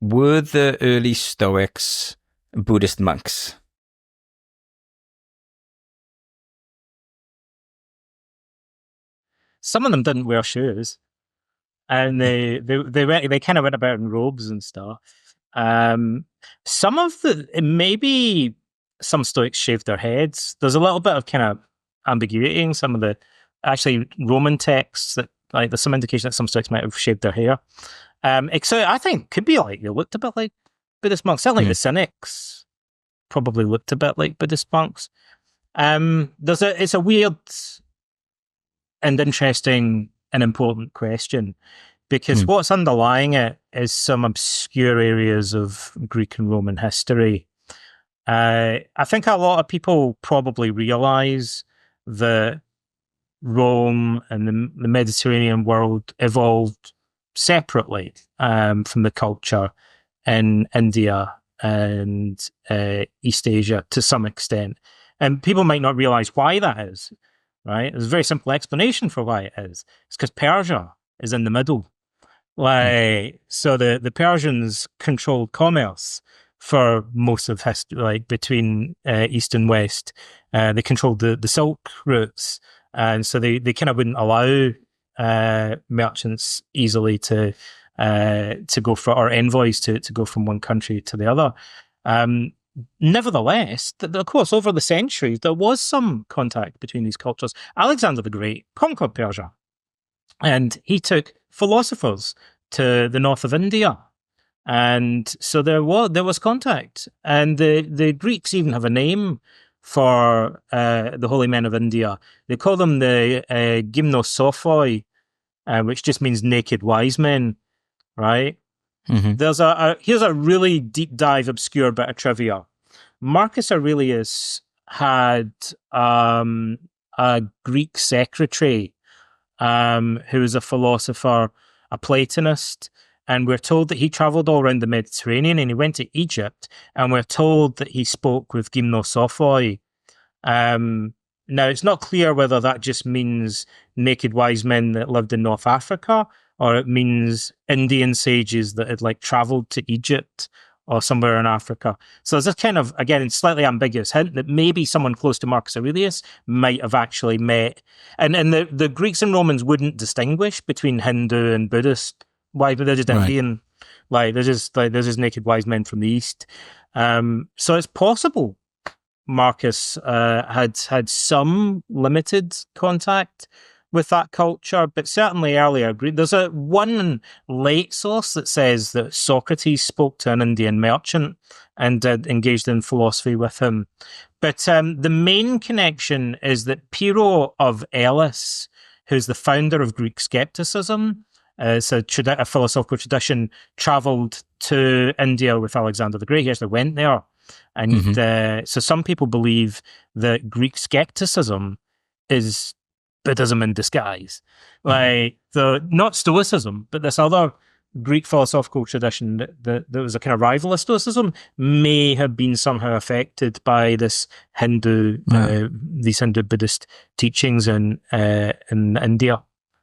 Were the early Stoics Buddhist monks? Some of them didn't wear shoes, and they kind of went about in robes and stuff. Some of maybe some Stoics shaved their heads. There's a little bit of kind of ambiguity in some of the actually Roman texts that there's some indication that some Stoics might have shaved their hair. So I think could be they looked a bit like Buddhist monks. Certainly the Cynics probably looked a bit like Buddhist monks. It's a weird and interesting and important question, because what's underlying it is some obscure areas of Greek and Roman history. I think a lot of people probably realize that Rome and the Mediterranean world evolved separately from the culture in India and East Asia to some extent. And people might not realize why that is, right? There's a very simple explanation for why it is. It's because Persia is in the middle. So the Persians controlled commerce for most of history, between East and West. They controlled the Silk routes. And so they kind of wouldn't allow merchants easily to go or envoys to go from one country to the other. Nevertheless, of course, over the centuries, there was some contact between these cultures. Alexander the Great conquered Persia, and he took philosophers to the north of India. And so there was contact. And the Greeks even have a name for the holy men of India. They call them the gymnosophoi, which just means naked wise men, right? Mm-hmm. Here's a really deep dive, obscure bit of trivia. Marcus Aurelius had a Greek secretary who was a philosopher, a Platonist, and we're told that he traveled all around the Mediterranean and he went to Egypt, and we're told that he spoke with gymnosophoi. Now, it's not clear whether that just means naked wise men that lived in North Africa, or it means Indian sages that had traveled to Egypt or somewhere in Africa. So there's this kind of, again, slightly ambiguous hint that maybe someone close to Marcus Aurelius might have actually met. And the Greeks and Romans wouldn't distinguish between Hindu and Buddhist. Why? But they're just Indian. They're just naked wise men from the East. So it's possible Marcus had some limited contact with that culture, but certainly earlier. There's one late source that says that Socrates spoke to an Indian merchant and engaged in philosophy with him. But the main connection is that Pyrrho of Elis, who's the founder of Greek skepticism, it's a philosophical tradition, travelled to India with Alexander the Great. He actually went there. And so some people believe that Greek skepticism is Buddhism in disguise. Not Stoicism, but this other Greek philosophical tradition that was a kind of rival of Stoicism may have been somehow affected by this these Hindu Buddhist teachings in India.